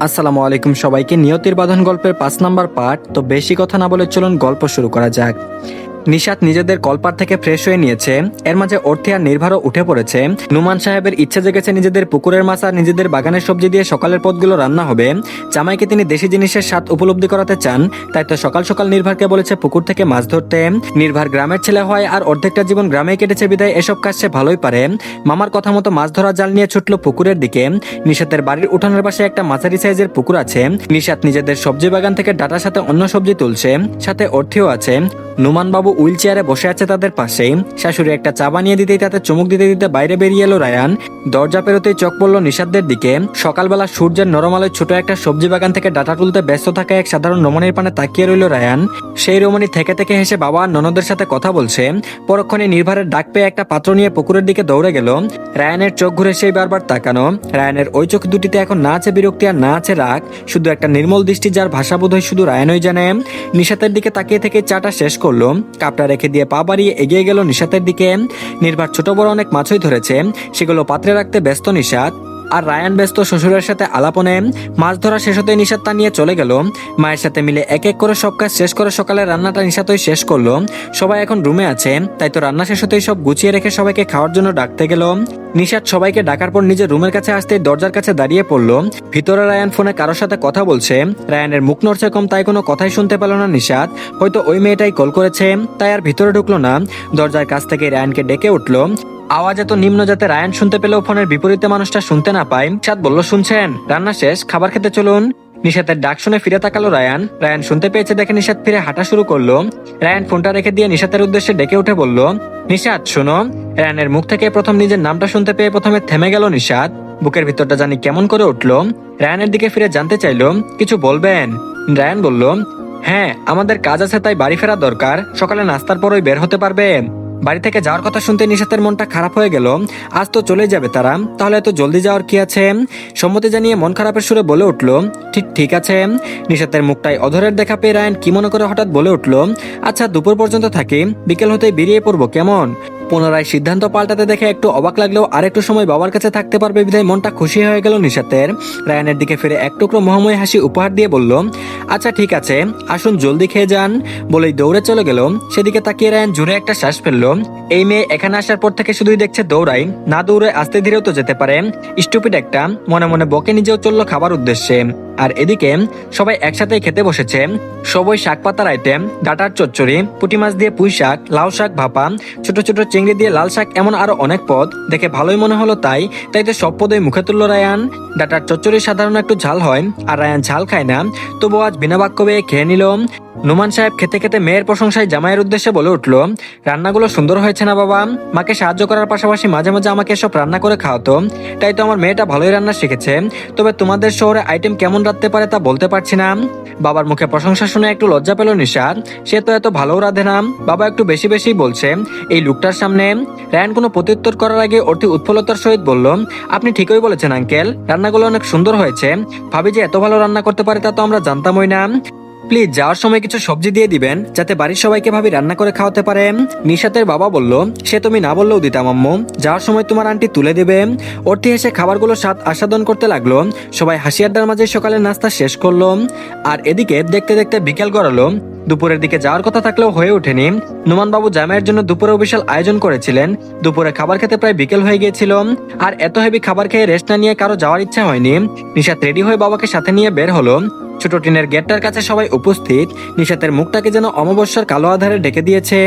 আসসালামু আলাইকুম সবাইকে। নিয়তির বাঁধন গল্পের 5 নম্বর পার্ট। তো বেশি কথা না বলে চলুন গল্প শুরু করা যাক। নিশাত নিজেদের কলপার থেকে ফ্রেশ হয়ে নিয়েছে। এর মাঝে অর্থী আর নির্ভারও উঠে পড়েছে। নুমান সাহেবের ইচ্ছে জেগেছে নিজেদের পুকুরের মাছ আর নিজেদের বাগানের সবজি দিয়ে সকালের পথগুলো রান্না হবে। জামাইকে তিনি দেশি জিনিসের স্বাদ উপলব্ধি করাতে চান, তাই তো সকাল সকাল নির্ভারকে বলেছে পুকুর থেকে মাছ ধরতে। নির্ভার গ্রামের ছেলে হয় আর অর্ধেকটা জীবন গ্রামেই কেটেছে বিদায় এসব কাজ সে ভালোই পারে। মামার কথা মতো মাছ ধরা জাল নিয়ে ছুটল পুকুরের দিকে। নিশাতের বাড়ির উঠানের পাশে একটা মাঝারি সাইজের পুকুর আছে। নিশাত নিজেদের সবজি বাগান থেকে ডাটার সাথে অন্য সবজি তুলছে, সাথে অর্থীও আছে। নুমান বাবু হুইল চেয়ারে বসে আছে তাদের পাশেই। শাশুড়ি একটা চা বানিয়ে দিতেই তাতে চুমুক দিতে দিতে বাইরে বেরিয়ে এলো রায়ান। দরজা পেরোতেই চোখ পড়লো নিশাতদের দিকে। সকালবেলা সূর্যের নরম আলোয় ছোট একটা সবজি বাগান থেকে ডাটা তুলতে ব্যস্ত থাকা এক সাধারণ রমণীর পানে তাকিয়ে রইল রায়ান। সেই রমণী থেকে থেকে হেসে বাবা আর ননদের সাথে কথা বলছে। পরক্ষণে নির্ভারের ডাক পেয়ে একটা পাত্র নিয়ে পুকুরের দিকে দৌড়ে গেল। রায়ানের চোখ ঘুরে সেই বারবার তাকানো। রায়ানের ওই চোখ দুটিতে এখন না আছে বিরক্তি আর না আছে রাগ, শুধু একটা নির্মল দৃষ্টি যার ভাষা বোধহয় শুধু রায়ানই জানে। নিশাতের দিকে তাকিয়ে থেকে চাটা শেষ করলো। কাপটা রেখে দিয়ে পা বাড়িয়ে এগিয়ে গেল নিশাতের দিকে। নির্ভার ছোট বড় অনেক মাছই ধরেছে, সেগুলো পাত্রে রাখতে ব্যস্ত নিশাত। আর রায়ান ব্যস্ত শ্বশুরের সাথে আলাপনে। মাছ ধরা শেষ হতে নিশাত তা নিয়ে চলে গেল। মায়ের সাথে মিলে এক এক করে সব কাজ শেষ করে সকালে রান্নাটা নিশাতই শেষ করলো। সবাই এখন রুমে আছে, তাই তো রান্না শেষ হতেই সব গুছিয়ে রেখে সবাইকে খাওয়ার জন্য ডাকতে গেল। নিশাত সবাইকে ডাকার পর নিজের রুমের কাছে আসতেই দরজার কাছে দাঁড়িয়ে পড়লো। ভিতরে রায়ান ফোনে কারোর সাথে কথা বলছে। রায়ানের মুখ নড়ছে কম, তাই কোনো কথাই শুনতে পেল না নিশাত। হয়তো ওই মেয়েটাই কল করেছে, তাই আর ভিতরে ঢুকলো না। দরজার কাছ থেকে রায়ানকে ডেকে উঠলো। আওয়াজ এত নিম্ন যাতে রায়ান শুনতে পেলেও ফোনের বিপরীতে মানুষটা শুনতে না পায়। নিশাত বলল, শুনছেন? রান্না শেষ, খাবার খেতে চলুন। নিশাতের ডাক শুনে ফিরে তাকালো রায়ান। রায়ান শুনতে পেয়েছে দেখে নিশাত ফিরে হাঁটা শুরু করলো। রায়ান ফোনটা রেখে দিয়ে নিশাতের উদ্দেশ্যে ডেকে উঠে বলল, নিশাত শোনো। রায়ানের মুখ থেকে প্রথম নিজের নামটা শুনতে পেয়ে প্রথমে থেমে গেল নিশাত। বুকের ভিতরটা জানি কেমন করে উঠলো। রায়ানের দিকে ফিরে জানতে চাইলো, কিছু বলবেন? রায়ান বলল, হ্যাঁ, আমাদের কাজ আছে তাই বাড়ি ফেরা দরকার। সকালে নাস্তার পরই বের হতে পারবে? বাড়ি থেকে যাওয়ার কথা শুনতে নিশাতের মনটা খারাপ হয়ে গেল। আজ তো চলে যাবে তারা, তাহলে এত জলদি যাওয়ার কি আছে? সম্মতি জানিয়ে মন খারাপের সুরে বলে উঠল, ঠিক আছে। নিশাতের মুখটাই অধরের দেখা পেয়ে রায়ান কি মনে করে হঠাৎ বলে উঠল, আচ্ছা দুপুর পর্যন্ত থাকি, বিকেল হতেই বেরিয়ে পড়বো, কেমন? পুনরায় সিদ্ধান্ত পাল্টাতে দেখে একটু অবাক লাগলেও আরেকটু সময় বাবার কাছে থাকতে পারবে বিধায় মনটা খুশি হয়ে গেল নিশাতের। রায়ানের দিকে ফিরে এক টুকরো মোহময় হাসি উপহার দিয়ে বলল, আচ্ছা ঠিক আছে, আসুন জলদি খেয়ে যান। বলেই দৌড়ে চলে গেল। সেদিকে তাকিয়ে রায়ান জোরে একটা শ্বাস ফেললো। এই মেয়ে এখানে আসার পর থেকে শুধুই দেখছে দৌড়াই, না দৌড়ে আস্তে ধীরেও তো যেতে পারে। স্টুপিড একটা, মনে মনে বকে নিজেও চললো খাবার উদ্দেশ্যে। আর এদিকে সবাই একসাথে খেতে বসেছে। সবই শাক পাতার আইটেম, ডাটার চচ্চড়ি, পুঁটি মাছ দিয়ে পুঁই শাক, লাউ শাক ভাপা, ছোট ছোট চিংড়ি দিয়ে লাল শাক, এমন আরো অনেক পদ। দেখে ভালোই মনে হলো, তাই তো সব পদই মুখে তুললো রায়ান। ডাটার চচ্চড়ি সাধারণ একটু ঝাল হয়, আর রায়ান ঝাল খায় না, তবু আজ বিনা বাক্য বেয়ে খেয়ে নিল। নুমান সাহেব খেতে খেতে মেয়ের প্রশংসায় জামাইয়ের উদ্দেশ্যে বলে উঠল, রান্নাগুলো সুন্দর হয়েছে না বাবা? মাকে সাহায্য করার পাশাপাশি মাঝে মাঝে আমাকে এসব রান্না করে খাওয়াতো, তাই তো আমার মেয়েটা ভালোই রান্না শিখেছে। তবে তোমাদের শহরে আইটেম কেমন রাঁধতে পারে তা বলতে পারছি না। বাবার মুখে প্রশংসা শুনে একটু লজ্জা পেল নিশাত। সে তো এত ভালো রাঁধে না, বাবা একটু বেশি বেশি বলছে এই লোকটার সামনে। রায়ান কোনো প্রত্যুত্তর করার আগে অতি উৎফুল্লতার সহিত বলল, আপনি ঠিকই বলেছেন আঙ্কেল, রান্নাগুলো অনেক সুন্দর হয়েছে। ভাবি যে এত ভালো রান্না করতে পারে তা তো আমরা জানতামই না। প্লিজ যাওয়ার সময় কিছু সবজি দিয়ে দিবেন, যাতে বাড়ির সবাইকে ভাবি রান্না করে খাওয়াতে পারে। নিশাতের বাবা বলল, সে তুমি না বললেও দিতাম আম্মু, যাওয়ার সময় তোমার আন্টি তুলে দেবে। অর্থী এসে খাবারগুলো স্বাদ আস্বাদন করতে লাগলো। সবাই হাসি আড্ডার মাঝে সকালের নাস্তা শেষ করলো। আর এদিকে দেখতে দেখতে বিকেল গড়ালো। দুপুরের দিকে যাওয়ার কথা থাকলেও হয়ে ওঠেনি। নুমান বাবু জামাইয়ের জন্য দুপুরেও বিশাল আয়োজন করেছিলেন। দুপুরে খাবার খেতে প্রায় বিকেল হয়ে গিয়েছিল। আর এত হেভি খাবার খেয়ে রেস্ট না নিয়ে কারো যাওয়ার ইচ্ছা হয়নি। নিশাত রেডি হয়ে বাবাকে সাথে নিয়ে বের হলো। ছোট টিনের গেটটার কাছে সবাই উপস্থিত। নিশাতের মুখটাকে যেন অমাবস্যার কালো আধারে ঢেকে দিয়েছে।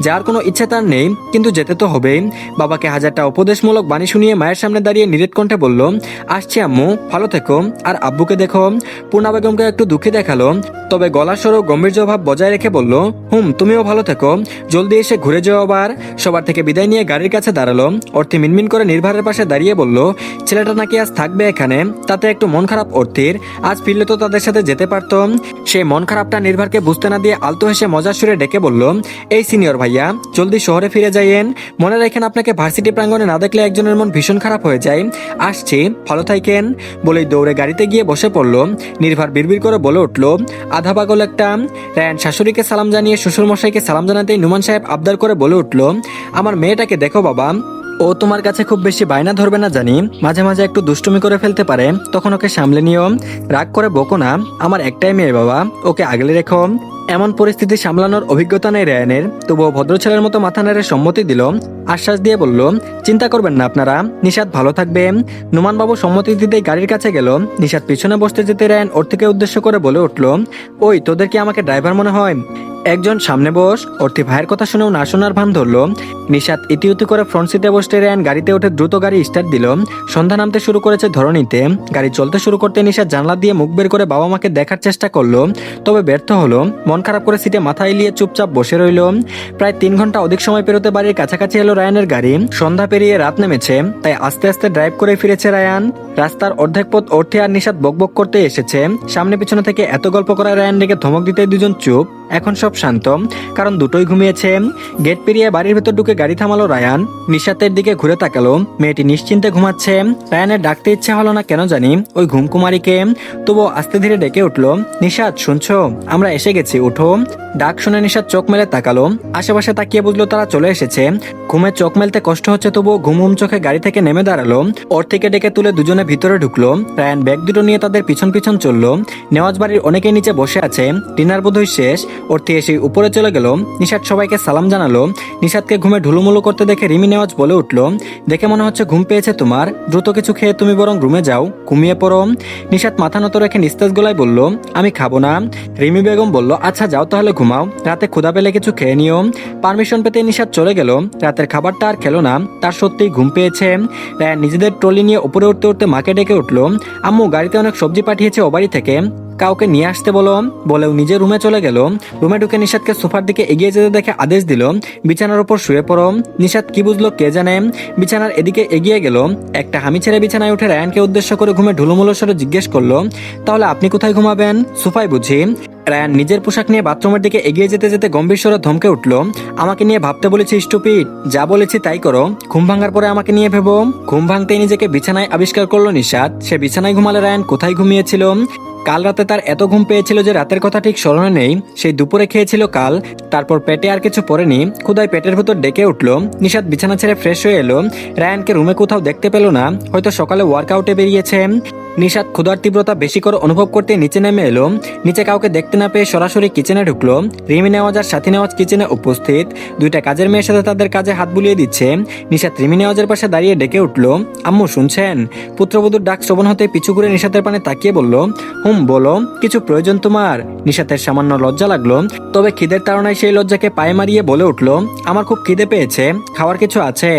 যার কোনো ইচ্ছে তার নেই, কিন্তু যেতে তো হবেই। বাবাকে হাজারটা উপদেশমূলক বাণী শুনিয়ে মায়ের সামনে দাঁড়িয়ে নিরেট কণ্ঠে বলল, আসছি আম্মু, ভালো থেকো। আর আব্বুকে দেখো। পূর্ণা বেগমকে একটু দুঃখী দেখালো, তবে গলার স্বর ও গম্ভীর্য ভাব বজায় রেখে বলল, তুমিও ভালো থেকো, জলদি এসে ঘুরে যাও আবার। সবার থেকে বিদায় নিয়ে গাড়ির কাছে দাঁড়ালো। অর্থী মিনমিন করে নির্ভারের পাশে দাঁড়িয়ে বলল, ছেলেটা নাকি আজ থাকবে এখানে, তাতে একটু মন খারাপ অর্থীর। আজ ফিরলে তো তাদের সাথে যেতে পারতাম। সেই মন খারাপটা নির্ভারকে বুঝতে না দিয়ে আলতো হেসে মজার সুরে ডেকে বলল, এই সিনিয়র ভাইয়া, জলদি শহরে ফিরে যাইয়েন। মনে রাখেন আপনাকে ভার্সিটি প্রাঙ্গণে না দেখলে একজনের মন ভীষণ খারাপ হয়ে যায়। আসছি, ভালো থাকেন। বলেই দৌড়ে গাড়িতে গিয়ে বসে পড়ল। নির্ভার বিড়বিড় করে বলে উঠল, আধা পাগল একটা। রায়ান শাশুড়িকে সালাম জানিয়ে শ্বশুর মশাইকে সালাম জানাতেই নুমান সাহেব আবদার করে বলে উঠল, আমার মেয়েটাকে দেখো বাবা, ও তোমার কাছে খুব বেশি বায়না ধরবে না জানি, মাঝে মাঝে একটু দুষ্টুমি করে ফেলতে পারে, তখন ওকে সামলে নিও। রাগ করে বকো না, আমার একটাই মেয়ে বাবা, ওকে আগলে রেখো। এমন পরিস্থিতি সামলানোর অভিজ্ঞতা নেই রায়ানের, তবুও ভদ্র ছেলের মতো মাথা নেড়ে সম্মতি দিল। আশ্বাস দিয়ে বলল, চিন্তা করবেন না আপনারা, নিশাত ভালো থাকবে। নুমানবাবু সম্মতি দিতেই গাড়ির কাছে গেল। নিশাত পিছনে বসতে যেতে রায়ান ওর থেকে উদ্দেশ্য করে বলে উঠল, ওই তোদের কি আমাকে ড্রাইভার মনে হয়? একজন সামনে বস। অর্থী ভাইয়ের কথা শুনেও না শোনার ভান ধরলো। নিশাত ইতিউতি করে ফ্রন্ট সিটে বসতে রায়ান গাড়িতে উঠে দ্রুত গাড়ি স্টার্ট দিল। সন্ধ্যা নামতে শুরু করেছে ধরণীতে। গাড়ি চলতে শুরু করতে নিশাত জানলা দিয়ে মুখ বের করে বাবা মাকে দেখার চেষ্টা করলো, তবে ব্যর্থ হলো। মন খারাপ করে সিটে মাথা এলিয়ে চুপচাপ বসে রইল। প্রায় 3 ঘন্টা অধিক সময় পেরোতে বাড়ির কাছাকাছি এলো রায়ানের গাড়ি। সন্ধ্যা পেরিয়ে রাত নেমেছে, তাই আস্তে আস্তে ড্রাইভ করে ফিরেছে রায়ান। রাস্তার অর্ধেক পথ অর্থে আর নিশাত বকবক করতে এসেছে। সামনে পিছনে থেকে এত গল্প করা রায়ান রেগে ধমক দিতে দুজন চুপ। এখন সব শান্ত, কারণ দুটোই ঘুমিয়েছে। গেট পেরিয়ে বাড়ির ভেতর ঢুকে গাড়ি থামালো রায়ান। নিশাতের দিকে ঘুরে তাকালো, মেয়েটি নিশ্চিন্তে ঘুমাচ্ছে। রায়ানের ডাকতে ইচ্ছে হলো না কেন জানি ওই ঘুমকুমারীকে, তবুও আস্তে ধীরে ডেকে উঠলো, নিশাত শুনছো, আমরা এসে গেছি, উঠো। ডাক শুনে নিশাত চোখ মেলে তাকালো। আশেপাশে তাকিয়ে বুঝলো তারা চলে এসেছে। ঘুমে চোখ মেলতে কষ্ট হচ্ছে, তবুও ঘুম চোখে গাড়ি থেকে নেমে দাঁড়ালো। ওর থেকে ডেকে তুলে দুজনে ভিতরে ঢুকলো। রায়ান ব্যাগ দুটো নিয়ে তাদের পিছন পিছন চললো। নেওয়াজ বাড়ির অনেকেই নিচে বসে আছে, ডিনার বোধহয় শেষ। অর্থী এসে উপরে চলে গেল। নিশাত সবাইকে সালাম জানালো। নিশাতকে ঘুমে ঢুলুমুলু করতে দেখে রিমি নেওয়াজ বলে উঠলো, দেখে মনে হচ্ছে ঘুম পেয়েছে তোমার, দ্রুত কিছু খেয়ে তুমি বরং রুমে যাও, ঘুমিয়ে পড়ো। নিশাত মাথা নত রেখে নিস্তেজ গলায় বলল, আমি খাবো না। রিমি বেগম বলল, আচ্ছা যাও তাহলে ঘুমাও, রাতে ক্ষুধা পেলে কিছু খেয়ে নিও। পারমিশন পেতে নিশাত চলে গেল। রাতের খাবারটা আর খেলো না, তার সত্যিই ঘুম পেয়েছে। রায়ান নিজেদের ট্রলি নিয়ে উপরে উঠতে উঠতে মাকে ডেকে উঠলো, আম্মু গাড়িতে অনেক সবজি পাঠিয়েছে ও বাড়ি থেকে, কাউকে নিয়ে আসতে বলেও নিজের রুমে চলে গেল। রুমে ঢুকে নিশাতকে সোফার দিকে এগিয়ে যেতে দেখে আদেশ দিল, বিছানার উপর শুয়ে পড়ো। নিশাত কি বুঝলো কে জানে, বিছানার এদিকে এগিয়ে গেল। একটা হামি ছেড়ে বিছানায় উঠে রায়ানকে উদ্দেশ্য করে ঘুমে ঢুলুমুলো স্বরে জিজ্ঞেস করলো, তাহলে আপনি কোথায় ঘুমাবেন? সোফায় বুঝি? রায়ান নিজের পোশাক নিয়ে বাথরুমের দিকে এগিয়ে যেতে যেতে গম্ভীর স্বরে ধমকে উঠল, আমাকে নিয়ে ভাবতে বলেছি স্টুপিড, যা বলেছি তাই করো। ঘুম ভাঙার পরে আমাকে নিয়ে ভেবো। ঘুম ভাঙতেই নিজেকে বিছানায় আবিষ্কার করলো নিশাত। সে বিছানায় ঘুমালে রায়ান কোথায় ঘুমিয়েছিল? কাল রাতে তার এত ঘুম পেয়েছিল যে রাতের কথা ঠিক স্মরণে নেই। সেই দুপুরে খেয়েছিল কাল, তারপর পেটে আর কিছু পড়েনি। ক্ষুধায় পেটের ভেতর ডেকে উঠলো। নিশাত বিছানা ছেড়ে ফ্রেশ হয়ে এলো। রায়ানকে রুমে কোথাও দেখতে পেল না, হয়তো সকালে ওয়ার্কআউটে বেরিয়েছে। নিশাত ক্ষুধার তীব্রতা বেশি করে অনুভব করতে নিচে নেমে এলো। নিচে কাউকে দেখতে না পেয়ে সরাসরি কিচেনে ঢুকলো। রিমি নেওয়াজ আর সাথী নেওয়াজ কিচেনে উপস্থিত। দুইটা কাজের মেয়ের সাথে তাদের কাজে হাত বুলিয়ে দিচ্ছে। নিশাত রিমি নেওয়াজের পাশে দাঁড়িয়ে ডেকে উঠলো, আম্মু শুনছেন? পুত্রবধূর ডাক শ্রবণ হতে পিছু ঘুরে নিশাতের পানে তাকিয়ে বলল, বলো, কিছু প্রয়োজন তোমার? নিশাতের সামান্য লজ্জা লাগলো, তবে খিদের তাড়নায় সেই লজ্জাকে পায়ে মারিয়ে বলে উঠলো, আমার খুব খিদে পেয়েছে, খাওয়ার কিছু আছে?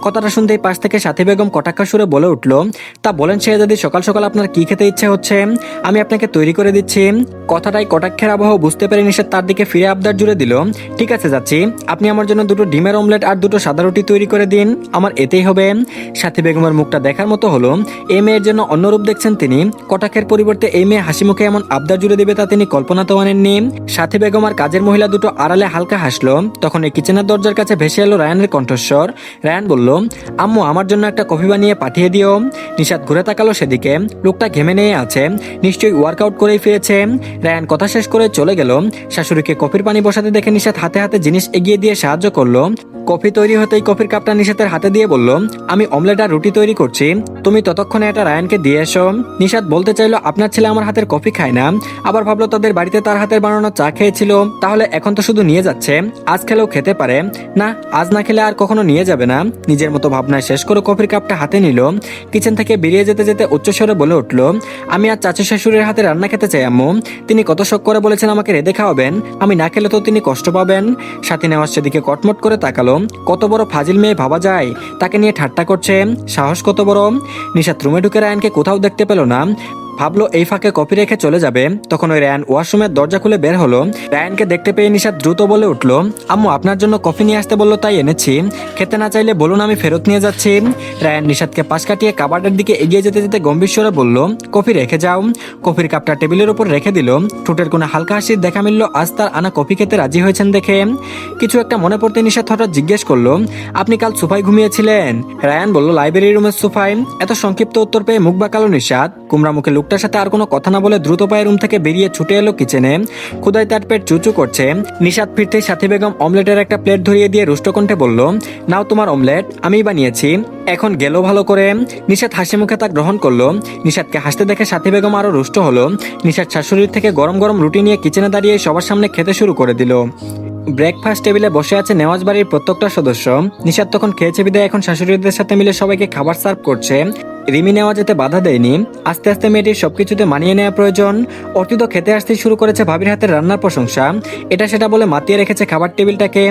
কথাটা শুনতেই পাশ থেকে সাথী বেগম কটাক্ষ সুরে বলে উঠলো, তা বলেন শেহজাদি, সকাল সকাল আপনার কি খেতে ইচ্ছে হচ্ছে? আমি আপনাকে তৈরি করে দিচ্ছি। কথাটাই কটাক্ষের আবহ বুঝতে পেরে নিশাত তার দিকে ফিরে আবদার জুড়ে দিল, ঠিক আছে যাচ্ছি, আপনি আমার জন্য 2টো ডিমের অমলেট আর 2টো সাদা রুটি তৈরি করে দিন, আমার এতেই হবে। সাথী বেগমের মুখটা দেখার মতো হলো। এই মেয়ের জন্য অন্য রূপ দেখছেন তিনি। কটাক্ষের পরিবর্তে এই মেয়ে হাসি মুখে এমন আবদার জুড়ে দেবে তা তিনি কল্পনাতেও আনেননি। সাথী বেগম আর কাজের মহিলা দুটো আড়ালে হালকা হাসলো। তখন এই কিচেনের দরজার কাছে ভেসে এলো রায়ানের কণ্ঠস্বর। রায়ান বলল, আম্মু আমার জন্য একটা কফি বানিয়ে পাঠিয়ে দিও। নিশাত ঘুরে তাকালো সেদিকে। লোকটা ঘেমে নিয়ে আছে, নিশ্চয়ই ওয়ার্কআউট করেই ফিরেছে। রায়ান কথা শেষ করে চলে গেল। শাশুড়িকে কফির পানি বসাতে দেখে নিশাত হাতে হাতে জিনিস এগিয়ে দিয়ে সাহায্য করলো। কফি তৈরি হতেই কফির কাপটা নিশাতের হাতে দিয়ে বলল, আমি অমলেট আর রুটি তৈরি করছি, তুমি ততক্ষণে এটা রায়ানকে দিয়ে এসো। নিশাত বলতে চাইলো, আপনার ছেলে আমার হাতের কফি খায় না। আবার ভাবলো তাদের বাড়িতে তার হাতের বানানো চা খেয়েছিল, তাহলে এখন তো শুধু নিয়ে যাচ্ছে, আজ খেলেও খেতে পারে না, আজ না খেলে আর কখনো নিয়ে যাবে না। নিজের মতো ভাবনায় শেষ করে কফির কাপটা হাতে নিল। কিচেন থেকে বেরিয়ে যেতে যেতে উচ্চস্বরে বলে উঠল, আমি আর চাচু শাশুড়ির হাতে রান্না খেতে চাই আম্মু। তিনি কত শখ করে বলেছেন আমাকে রেঁধে খাওয়াবেন, আমি না খেলে তো তিনি কষ্ট পাবেন। সাথী নেওয়াজ সেদিকে কটমট করে তাকালো। কত বড় ফাজিল মেয়ে ভাবা যায়, তাকে নিয়ে ঠাট্টা করছে, সাহস কত বড়। নিশাত রুমে ঢুকে রায়ানকে কোথাও দেখতে পেল না। ভাবলো এই ফাঁকে কপি রেখে চলে যাবে। তখন ওই রায়ান ওয়াশরুমের দরজা খুলে বের হলো। রায়ানকে দেখতে পেয়ে নিশাত দ্রুত বলে উঠলো, আম্মু আপনার জন্য কফি নিয়ে আসতে বললো তাই এনেছি, খেতে না চাইলে বলুন আমি ফেরত নিয়ে যাচ্ছি। রায়ান নিশাতকে পাশ কাটিয়ে কাবার্ডের দিকে এগিয়ে যেতে যেতে গম্ভীর স্বরে বলল, কফি রেখে যাও। কফির কাপটা টেবিলের উপর রেখে দিল। ঠোঁটের কোনো হালকা হাসির দেখা মিলল আজ তার আনা কফি খেতে রাজি হয়েছেন দেখে। কিছু একটা মনে পড়তে নিশাত হঠাৎ জিজ্ঞেস করলো, আপনি কাল সোফায় ঘুমিয়েছিলেন? রায়ান বলল, লাইব্রেরি রুমের সোফায়। এত সংক্ষিপ্ত উত্তর পেয়ে মুখ বাঁকালো নিশাত। কুমড়া মুখে লুক লোকটার সাথে আর কোনো কথা না বলে দ্রুত পায়ে রুম থেকে বেরিয়ে ছুটে এলো কিচেনে। ক্ষুধায় তার পেট চুচু করছে। নিশাত ফিরতেই সাথী বেগম অমলেটের একটা প্লেট ধরিয়ে দিয়ে রুষ্টকণ্ঠে বলল, নাও তোমার অমলেট, আমিই বানিয়েছি, এখন গেল ভালো করে। নিশাত হাসি মুখে তা গ্রহণ করলো। নিশাতকে হাসতে দেখে সাথী বেগম আরো রুষ্ট হলো। নিশাত শাশুড়ির থেকে গরম গরম রুটি নিয়ে কিচেনে দাঁড়িয়ে সবার সামনে খেতে শুরু করে দিল। ব্রেকফাস্ট টেবিলে বসে আছে নেওয়াজ বাড়ির প্রত্যেকটা সদস্য। নিশাত তখন খেয়েছে বিদায় এখন শাশুড়িদের সাথে মিলে সবাইকে খাবার সার্ভ করছে। রিমি নেওয়াজেতে বাধা দেয়নি। আস্তে আস্তে মেয়েটির সবকিছুতে মানিয়ে নেওয়া প্রয়োজন। অর্পিত খেতে আসতেই শুরু করেছে ভাবির হাতের রান্নার প্রশংসা। এটা সেটা বলে মাতিয়ে রেখেছে খাবার টেবিলটাকে।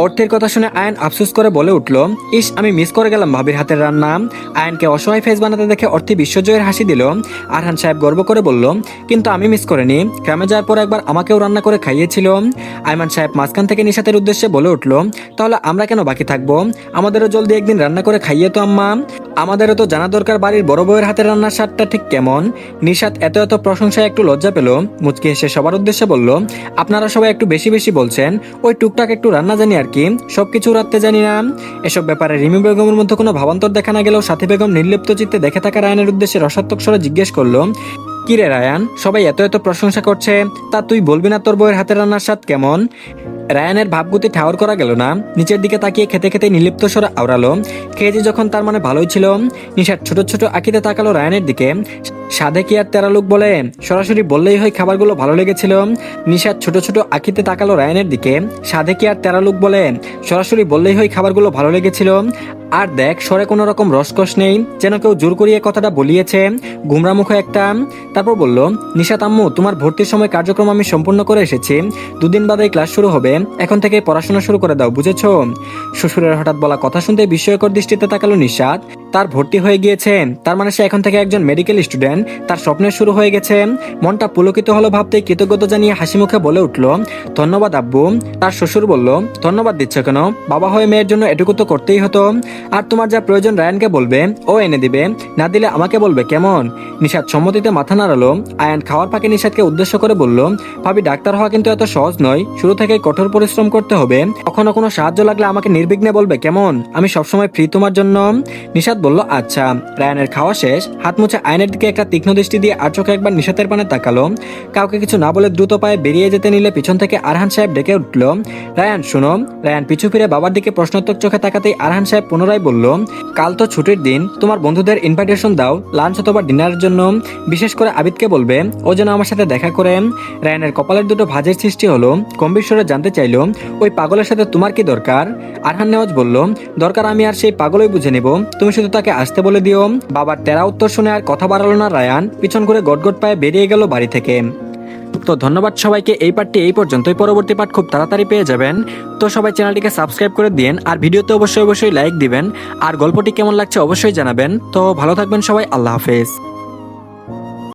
অর্থের কথা শুনে আয়ান আফসোস করে বলে উঠল, ইস, আমি মিস করে গেলাম ভাবির হাতের রান্না। আয়ানকে অসহায় ফেস বানাতে দেখে অর্থি বিশ্বজয়ের হাসি দিল। আরহান সাহেব গর্ব করে বলল, কিন্তু আমি মিস করিনি, গ্রামে যাওয়ার পর একবার আমাকেও রান্না করে খাইয়েছিল। আয়মান সাহেব মাঝখান থেকে নিশাতের উদ্দেশ্যে বলে উঠল, তাহলে আমরা কেন বাকি থাকবো? আমাদেরও জলদি একদিন রান্না করে খাইয়ে তো আম্মা। আমাদেরও তো জানা দরকার বাড়ির বড় বউয়ের হাতের রান্নার স্বাদটা ঠিক কেমন। নিশাত এত এত প্রশংসায় একটু লজ্জা পেল। মুচকি হেসে সবার উদ্দেশ্যে বলল, আপনারা সবাই একটু বেশি বেশি বলছেন, ওই টুকটাক একটু রান্না জানি আর কি, সবকিছু রাখতে জানি না। এসব ব্যাপারে রিমি বেগমের মধ্যে কোনো ভাবান্তর দেখা না গেলেও সাথী বেগম নির্লিপ্ত চিত্তে দেখে থাকা রায়ানের উদ্দেশ্যে রসাত্মক স্বরে জিজ্ঞেস করলো, কি রে রায়ান, সবাই এত এত প্রশংসা করছে, তা তুই বলবি না তোর বউয়ের হাতের রান্নার স্বাদ কেমন? রায়ানের ভাবগতি ঠাওর করা গেল না। নিচের দিকে তাকিয়ে খেতে খেতে নির্লিপ্ত স্বরে আওড়ালো, খেয়েছি যখন তার মানে ভালোই ছিল। নিশাত ছোট ছোট আঁকিতে তাকালো রায়ানের দিকে। সাধে কি আর তেরা লোক বলে, সরাসরি বললেই হয় খাবারগুলো ভালো লেগেছিল। নিশাত ছোট ছোট আঁকিতে তাকালো রায়ানের দিকে। সাধে কি আর তেরা লোক বলে, সরাসরি বললেই হয় খাবারগুলো ভালো লেগেছিল। আর দেখ, স্বরে কোনো রকম রসকস নেই, যেন কেউ জোর করিয়ে কথাটা বলিয়েছে। গুমরা মুখে একটা। তারপর বলল, নিশাত আম্মু, তোমার ভর্তির সময় কার্যক্রম আমি সম্পূর্ণ করে এসেছি। দুদিন বাদে ক্লাস শুরু হবে, এখন থেকে পড়াশোনা শুরু করে দাও, বুঝেছো? শ্বশুরের হঠাৎ বলা কথা শুনতে বিস্ময়কর দৃষ্টিতে তাকালো নিশাত। তার ভর্তি হয়ে গিয়েছে, তার মানে সে এখন থেকে একজন মেডিকেল স্টুডেন্ট, তার স্বপ্নের শুরু হয়ে গেছে। মনটা পুলকিত হলো ভাবতেই কৃতজ্ঞতা জানিয়ে হাসি মুখে বলে উঠল, ধন্যবাদ আব্বু। তার শ্বশুর বলল, ধন্যবাদ দিচ্ছ কেন? বাবা হয়ে মেয়ের জন্য এটুকু তো করতেই হতো। আর তোমার যা প্রয়োজন রায়ানকে বলবে, ও এনে দিবে, না দিলে আমাকে বলবে, কেমন? নিশাত সম্মতিতে মাথা নাড়ালো। আয়ান খাওয়ার ফাঁকে নিশাতকে উদ্দেশ্য করে বলল, ভাবি, ডাক্তার হওয়া কিন্তু এত সহজ নয়, শুরু থেকে কঠোর পরিশ্রম করতে হবে। কখনো কোনো সাহায্য লাগলে আমাকে নির্বিঘ্নে বলবে, কেমন? আমি সবসময় ফ্রি তোমার জন্য। নিশাত বলল, আচ্ছা। রায়ানের খাওয়া শেষ। হাত মুছে আয়নের দিকে একটা তীক্ষ্ণ দৃষ্টি দিয়ে আর চোখে একবার নিশাতের পানে তাকালো। কাউকে কিছু না বলে দ্রুত পায়ে বেরিয়ে যেতে নিলে পিছন থেকে আরহান সাহেব ডেকে উঠল, রায়ান শোনো। রায়ান পিছু ফিরে বাবার দিকে প্রশ্নোত্তর চোখে তাকাতেই আরহান সাহেব পুনরায় বলল, কাল তো ছুটির দিন, তোমার বন্ধুদের ইনভাইটেশন দাও লাঞ্চ অথবা ডিনারের জন্য। বিশেষ করে আবিদকে বলবে ও যেন আমার সাথে দেখা করে। রায়ানের কপালের দুটো ভাঁজের সৃষ্টি হলো। গম্ভীর স্বরে জানতে চাইল, ওই পাগলের সাথে তোমার কি দরকার? আরহান নেওয়াজ বলল, দরকার আমি আর সেই পাগলই বুঝে নিব, তুমি শুধু তাকে আসতে বলে দিও। বাবার তেরা উত্তর শুনে আর কথা বাড়ালো না রায়ান, পিছন করে গটগট পায়ে বেরিয়ে গেল বাড়ি থেকে। তো ধন্যবাদ সবাইকে, এই পার্টটি এই পর্যন্তই। পরবর্তী পার্ট খুব তাড়াতাড়ি পেয়ে যাবেন। তো সবাই চ্যানেলটিকে সাবস্ক্রাইব করে দিন, আর ভিডিওতে অবশ্যই লাইক দিবেন, আর গল্পটি কেমন লাগছে অবশ্যই জানাবেন। তো ভালো থাকবেন সবাই, আল্লাহ হাফেজ।